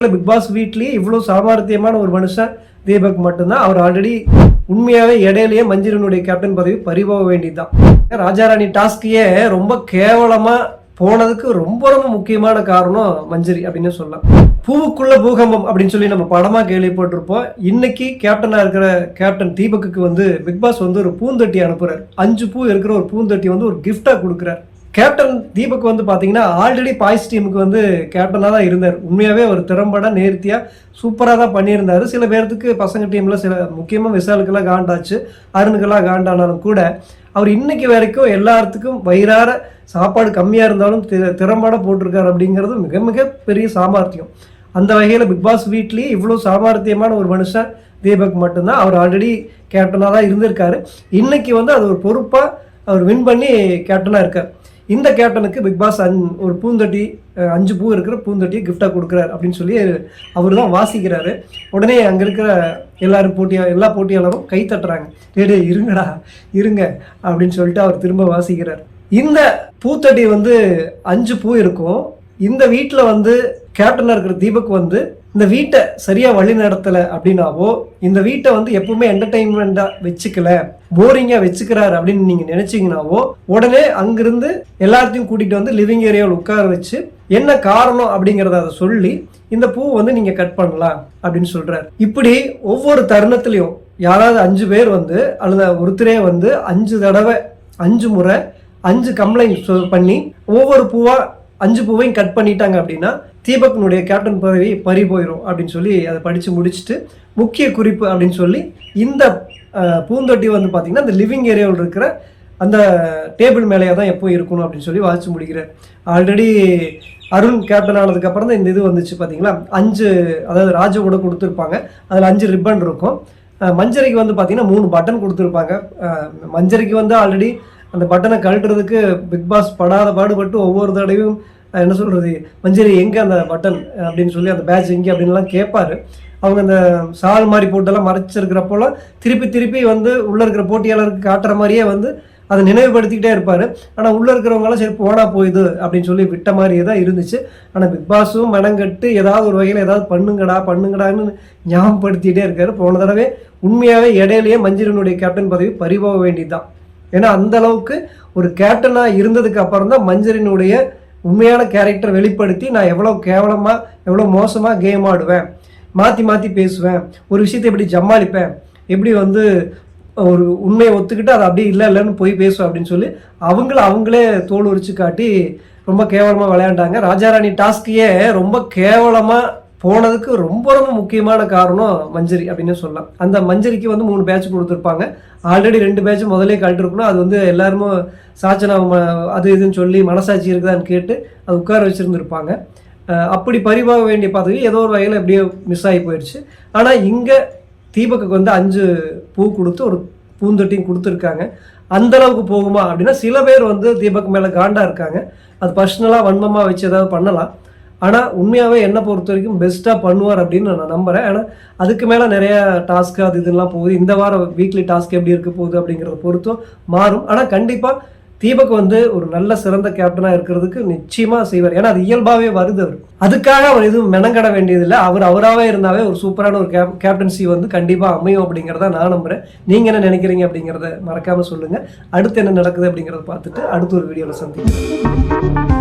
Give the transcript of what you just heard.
Big pass வீட்லயே இவ்வளவு சாமர்த்தியமான ஒரு மனுஷன் தீபக் மட்டும்தான். அவர் ஆல்ரெடி உண்மையாவே இடையிலேயே மஞ்சரினுடைய கேப்டன் பதவி பறிபோக வேண்டியதுதான். ராஜாராணி டாஸ்கையே ரொம்ப கேவலமா போனதுக்கு ரொம்ப ரொம்ப முக்கியமான காரணம் மஞ்சரி அப்படின்னு சொல்லலாம். பூவுக்குள்ள பூகம்பம் அப்படின்னு சொல்லி நம்ம படமா கேள்விப்பட்டிருப்போம். இன்னைக்கு கேப்டனா இருக்கிற கேப்டன் தீபக்கு பிக் பாஸ் ஒரு பூந்தொட்டி அனுப்புறாரு. 5 பூ இருக்கிற ஒரு பூந்தொட்டி ஒரு கிஃப்டா கொடுக்குறாரு. கேப்டன் தீபக் பாத்தீங்கன்னா ஆல்ரெடி பாய்ஸ் டீமுக்கு கேப்டனா தான் இருந்தார். உண்மையாவே ஒரு திறம்பட நேர்த்தியா சூப்பரா தான் பண்ணியிருந்தாரு. சில பேர்த்துக்கு பசங்க டீம்ல சில முக்கியமா விசாலுக்கெல்லாம் காண்டாச்சு, அருணுக்கெல்லாம் காண்டானாலும் கூட அவர் இன்னைக்கு வரைக்கும் எல்லாத்துக்கும் வயிறார சாப்பாடு கம்மியா இருந்தாலும் திறம்பட போட்டிருக்காரு அப்படிங்கிறது மிக மிக பெரிய சாமர்த்தியம். அந்த வகையில பிக் பாஸ் வீட்லயே இவ்வளவு சாமர்த்தியமான ஒரு மனுஷன் தீபக் மட்டும்தான். அவர் ஆல்ரெடி கேப்டனா தான் இருந்திருக்காரு. இன்னைக்கு அது ஒரு பொறுப்பா அவர் வின் பண்ணி கேப்டனா இருக்கார். இந்த கேப்டனுக்கு பிக் பாஸ் ஒரு பூந்தொட்டி 5 பூ இருக்கிற பூந்தொட்டியை கிஃப்டா கொடுக்குறாரு அப்படின்னு சொல்லி அவர் தான் வாசிக்கிறாரு. உடனே அங்க இருக்கிற எல்லா போட்டியாளரும் கை தட்டுறாங்க. டே இருங்கடா இருங்க அப்படின்னு சொல்லிட்டு அவர் திரும்ப வாசிக்கிறார். இந்த பூத்தொட்டி 5 பூ இருக்கும். இந்த வீட்டில் கேப்டனா இருக்கிற தீபக் இந்த வீட்டை சரியா வழி நடத்தலை அப்படின்னாவோ, இந்த வீட்டை எப்பவுமே என்டர்டைன்மெண்டா வச்சுக்கல, போரிங்கா வச்சுக்கிறாரு அப்படின்னு நீங்க நினைச்சீங்கன்னாவோ, உடனே அங்கிருந்து எல்லாத்தையும் கூட்டிட்டு லிவிங் ஏரியாவில் உட்கார வச்சு என்ன காரணம் அப்படிங்கிறத அதை சொல்லி இந்த பூ நீங்க கட் பண்ணலாம் அப்படின்னு சொல்றாரு. இப்படி ஒவ்வொரு தருணத்திலையும் யாராவது 5 பேர் அல்லது ஒருத்தரே 5 தடவை 5 முறை 5 கம்ப்ளைண்ட் பண்ணி ஒவ்வொரு பூவா 5 பூவையும் கட் பண்ணிட்டாங்க அப்படின்னா தீபக்னுடைய கேப்டன் பதவி பறி போயிடும் அப்படின்னு சொல்லி அதை படித்து முடிச்சுட்டு முக்கிய குறிப்பு அப்படின்னு சொல்லி இந்த பூந்தொட்டி பார்த்தீங்கன்னா இந்த லிவிங் ஏரியாவில் இருக்கிற அந்த டேபிள் மேலேயே தான் எப்போ இருக்கணும் அப்படின்னு சொல்லி வாசிச்சு முடிக்கிறார். ஆல்ரெடி அருண் கேப்டன் ஆனதுக்கப்புறம் தான் இந்த இது வந்துச்சு பார்த்தீங்களா. 5 அதாவது ராஜு கூட கொடுத்துருப்பாங்க. அதில் 5 ரிப்பன் இருக்கும். மஞ்சரிக்கு பார்த்தீங்கன்னா 3 பட்டன் கொடுத்துருப்பாங்க. மஞ்சரிக்கு ஆல்ரெடி அந்த பட்டனை கழட்டுறதுக்கு பிக் பாஸ் படாத பாடுபட்டு ஒவ்வொரு தடவையும் என்ன சொல்றது, மஞ்சரி எங்க அந்த பட்டன் அப்படின்னு சொல்லி அந்த பேட்ச் எங்கே அப்படின்லாம் கேட்பாரு. அவங்க அந்த சால் மாதிரி போட்டெல்லாம் மறைச்சிருக்கிறப்போலாம் திருப்பி உள்ள இருக்கிற போட்டியாளருக்கு காட்டுற மாதிரியே அதை நினைவுபடுத்திக்கிட்டே இருப்பாரு. ஆனால் உள்ள இருக்கிறவங்களாம் சரி போனா போயுது அப்படின்னு சொல்லி விட்ட மாதிரியே தான் இருந்துச்சு. ஆனால் பிக் பாஸும் மனங்கட்டு ஏதாவது ஒரு வகையில் ஏதாவது பண்ணுங்கடான்னு ஞாபகப்படுத்திக்கிட்டே இருக்காரு. போன தடவை உண்மையாவே இடையிலேயே மஞ்சரினுடைய கேப்டன் பதவி பறிபோக வேண்டியதுதான். ஏன்னா அந்த அளவுக்கு ஒரு கேப்டனா இருந்ததுக்கு அப்புறம் தான் மஞ்சரினுடைய உண்மையான கேரக்டர் வெளிப்படுத்தி நான் எவ்வளோ கேவலமா எவ்வளோ மோசமா கேம் ஆடுவேன், மாற்றி பேசுவேன், ஒரு விஷயத்தை எப்படி ஜமாளிப்பேன், எப்படி ஒரு உண்மையை ஒத்துக்கிட்டு அதை அப்படியே இல்லைன்னு போய் பேசுவேன் அப்படின்னு சொல்லி அவங்களே தோல் உரிச்சு காட்டி ரொம்ப கேவலமாக விளையாண்டாங்க. ராஜாராணி டாஸ்கையே ரொம்ப கேவலமாக போனதுக்கு ரொம்ப ரொம்ப முக்கியமான காரணம் மஞ்சரி அப்படின்னு சொல்லலாம். அந்த மஞ்சரிக்கு 3 பேட்ச் கொடுத்துருப்பாங்க. ஆல்ரெடி 2 பேட்ச் முதலே கழட்டிருக்கணும். அது எல்லாருமே சாச்சனா அது இதுன்னு சொல்லி மனசாட்சி இருக்குதான்னு கேட்டு அது உட்கார வச்சுருந்துருப்பாங்க. அப்படி பறிவாக வேண்டிய பதவி ஏதோ ஒரு வகையில் எப்படியோ மிஸ் ஆகி போயிடுச்சு. ஆனால் இங்கே தீபக்கு 5 பூ கொடுத்து ஒரு பூந்தொட்டியும் கொடுத்துருக்காங்க. அந்த அளவுக்கு போகுமா அப்படின்னா சில பேர் தீபக் மேலே காண்டா இருக்காங்க. அது பர்சனலாக வன்மமாக வச்சு ஏதாவது பண்ணலாம். ஆனால் உண்மையாகவே என்னை பொறுத்த வரைக்கும் பெஸ்ட்டாக பண்ணுவார் அப்படின்னு நான் நம்புகிறேன். ஏன்னா அதுக்கு மேலே நிறையா டாஸ்க்கு அது இதெல்லாம் போகுது. இந்த வாரம் வீக்லி டாஸ்க் எப்படி இருக்க போகுது அப்படிங்கிறத பொறுத்தும் மாறும். ஆனால் கண்டிப்பாக தீபக் ஒரு நல்ல சிறந்த கேப்டனாக இருக்கிறதுக்கு நிச்சயமாக செய்வார். ஏன்னா அது இயல்பாகவே வருது. அதுக்காக அவர் எதுவும் மெனங்கட வேண்டியதில்லை. அவராகவே இருந்தாவே ஒரு சூப்பரான ஒரு கேப்டன்சி கண்டிப்பாக அமையும் அப்படிங்கிறத நான் நம்புகிறேன். நீங்கள் என்ன நினைக்கிறீங்க அப்படிங்கிறத மறக்காமல் சொல்லுங்கள். அடுத்து என்ன நடக்குது அப்படிங்கிறத பார்த்துட்டு அடுத்த ஒரு வீடியோவில் சந்திப்போம்.